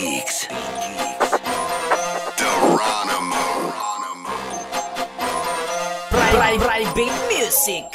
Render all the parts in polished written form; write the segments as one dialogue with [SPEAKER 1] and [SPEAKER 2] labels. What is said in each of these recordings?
[SPEAKER 1] Geeks. Geronimo.
[SPEAKER 2] Private music.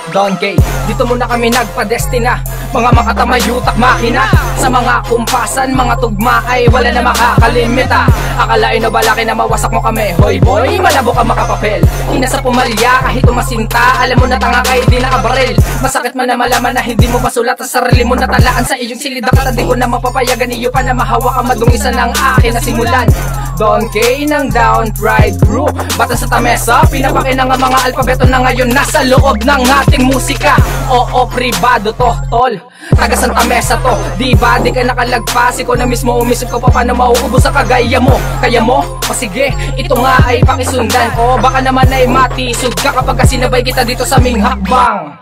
[SPEAKER 3] Don K, dito muna kami nagpadestina. Mga makatamayutak makina. Sa mga kumpasan, mga tugma ay wala na makakalimita. Akalain na balaki na mawasak mo kami. Hoy boy, malabo ka makapapel. Kinasa pumalya kahit umasinta. Alam mo na tanga ka hindi nakabaril. Masakit man na malaman na hindi mo masulat ang sarili mo na talaan sa iyong silid. At hindi ko na mapapayagan iyo pa na mahawa ka madungisan ng akin na simulan. Don K ng Down Pride Crew, bata sa tamesa, pinapakinan ang mga alpabeto na ngayon nasa loob ng ating musika. Oo, pribado to, tol, taga Santa Mesa to. Di ba, di ka nakalagpas, ikaw na mismo umisip ko pa paano mauubos sa kagaya mo. Kaya mo, sige, ito nga ay pakisundan ko. Baka naman ay matisod ka kapag sinabay kita dito sa aming hakbang.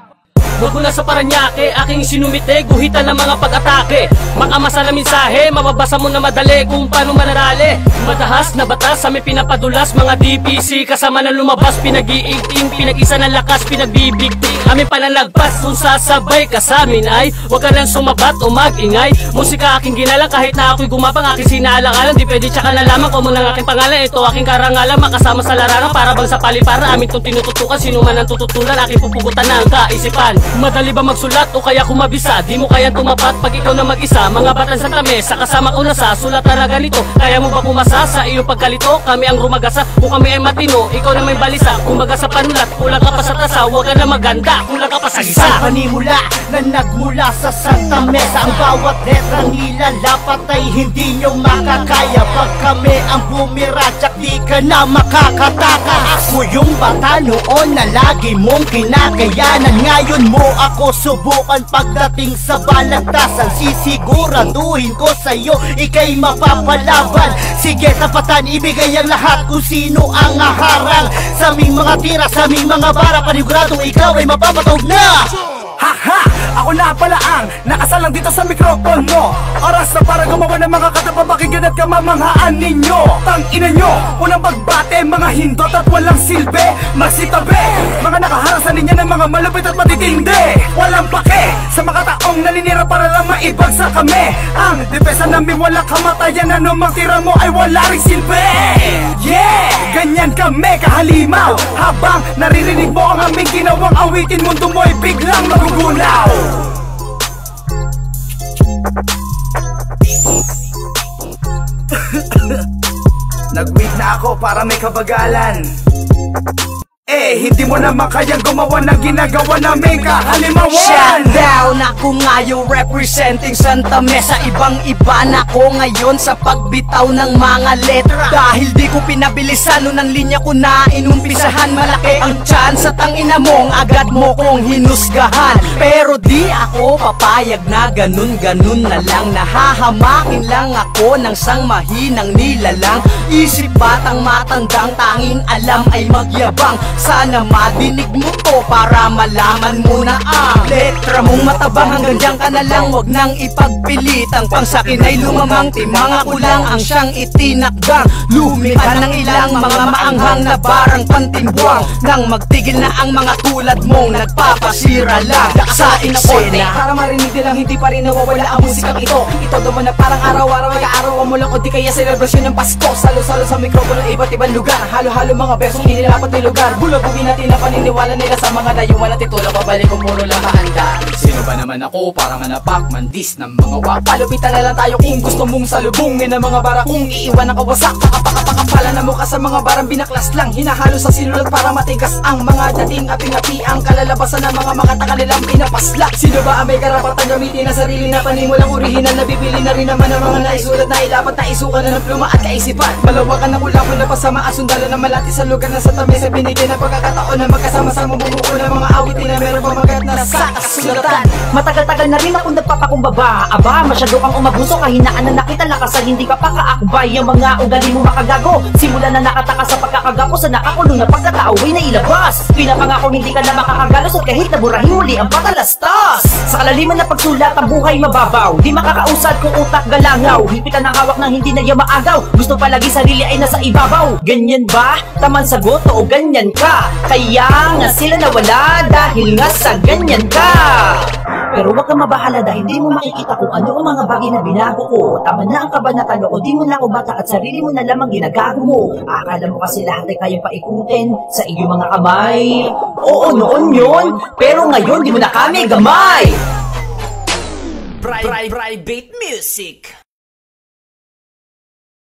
[SPEAKER 4] Mula sa Paranaque, aking sinumite, guhitan ng mga pag-atake. Makamasa na mensahe, mababasa mo na madali kung paano manarali. Matahas na batas, sa may pinapadulas, mga DPC kasama na lumabas, pinag-iigting, pinag-isa ng lakas, pinagbibigting. Aming panalagpas, kung sasabay ka sa amin ay huwag ka lang sumabat o mag-ingay. Musika aking ginalang, kahit na ako'y gumapang, aking sinaalang-alang, di pwede tsaka nalaman kung muna ng aking pangalan. Ito aking karangalan, makasama sa larangan, para bang sa paliparan. Amin itong tinututukan, sino man ang tututulan, aking pupugutan ng kaisipan. Madali ba magsulat o kaya kumabisa? Di mo kayang tumapat pag ikaw na mag-isa. Mga batang Santa Mesa, kasama ko na sa sulat na ganito. Kaya mo ba pumasa sa iyong pagkalito? Kami ang rumagasa, kung kami ay matino, ikaw na may balisa. Kumbaga sa panulat, kulang ka pa sa tasa, huwag ka na maganda, kulang ka pa sa isa.
[SPEAKER 5] Sa panimula na nagmula sa Santa Mesa, ang bawat letra nilalapat ay hindi nyo makakaya. Pag kami ang bumiradyak, di ka na makakataka. Ako yung bata noon na lagi mong kinakayanan. Ngayon mo ako subukan pagdating sa balagtasan. Sisiguraduhin ko sa'yo, ika'y mapapalaban. Sige, tapatan, ibigay ang lahat kung sino ang aharang. Sa aming mga tira, sa aming mga bara, paniguradong ikaw ay mapapatog na.
[SPEAKER 6] Haha! Ako na pala ang nakasalang dito sa mikropono. Oras na para gumawa ng mga kata, papakinggan at kamamanghaan ninyo. Tangina nyo, unang pagbate, mga hindot at walang silbi. Magsitabi, mga nakaharang ninyo ng mga malupit at matitindi. Walang pake, sa mga taong naninira para lang maibagsak kami. Ang depensa namin walang kamatayan, anumang tira mo ay wala ring silbi. Yeah! Ganyan kami kahalimaw. Habang naririnig mo ang aming ginawang awitin, mundo mo'y biglang magugulaw. Nag-wait na ako para may kabagalan. Hindi mo naman kayang gumawa ng ginagawa namin kahalimawan.
[SPEAKER 3] Shutdown, ako ngayon representing Santa Mesa. Ibang-iba na ko ngayon sa pagbitaw ng mga letra. Dahil di ko pinabilisan noon ang linya ko na inumpisahan. Malaki ang chance sa tangina mong agad mo kong hinusgahan. Pero di ako papayag na ganun-ganun na lang. Nahahamakin lang ako ng sang mahinang nilalang. Isip batang matandang, tanging alam ay magyabang. Sana madinig mo to para malaman mo na ang letra mong matabang. Hanggang dyan ka na lang, wag nang ipagpilit. Ang pangsakin ay lumamang, timanga ko lang ang siyang itinakdang. Lumikha ng ilang mga maanghang na barang pantimbuang. Nang magtigil na ang mga tulad mong nagpapasira lang sa eksena.
[SPEAKER 2] Para marinig nilang hindi pa rin nawawala ang musikang ito. Ito naman na parang araw-araw ay kaarawan mo lang o di kaya selebrasyon ng Pasko. Salo-salo sa mikropono ng iba't ibang lugar. Halo-halo mga bersong inilapat ng lugar. Bulabugin natin ang paniniwala nila sa mga dayuman at titulo. Pabalik kung puro lang maanda.
[SPEAKER 3] Sino ba naman ako para manapak mandis ng mga wak?
[SPEAKER 2] Palupitan na lang tayo kung gusto mong salubungin ang mga bara. Kung iiwan ang kawasak, pakapakapakapala na mukha sa mga barang binaklas lang. Hinahalo sa sinulat para matigas ang mga dating api-api. Ang kalalabasan ng mga taka nilang pinapasla. Sino ba ang may karapatan gamitin ang sarili na panimulang orihinal? Nabibili na rin naman ang mga naisulat na ilapat na isukan na ng pluma at kaisipan. Malawakan ang ulapon na pasama at sundalo na malati sa lugar na sa tamis. Binigyan ng pagkakataon na magkasama-sama bumuo ng mga awitin na meron pamagat na sa kasulatan.
[SPEAKER 7] Matagal-tagal na rin akong nagpapakumbaba. Aba, masyado kang umabuso, kahinaan na nakita lakas sa hindi ka pakaakbay. Ang mga ugali mo makagago, simula na nakataka sa pagkakagapo sa nakakulong na pagkatao ay nailabas. Pinapangako hindi ka na makakagalos at kahit naburahin muli ang patalastas. Sa kalaliman na pagsulat ang buhay mababaw, di makakausad kung utak galangaw. Hipitan ang hawak ng hindi na maagaw, gusto palagi sarili ay nasa ibabaw. Ganyan ba? Taman sagot o ganyan ka? Kaya nga sila nawala dahil nga sa ganyan ka. Pero wag kang mabahala dahil hindi mo makikita kung ano ang mga bagay na binago ko. Tama na ang kabanatan ko, di mo na ako bata at sarili mo na lamang ginagago mo. Akala mo kasi lahat ay kayang paikutin sa iyong mga kamay. Oo, noon yun, pero ngayon di mo na kami gamay.
[SPEAKER 2] Private music.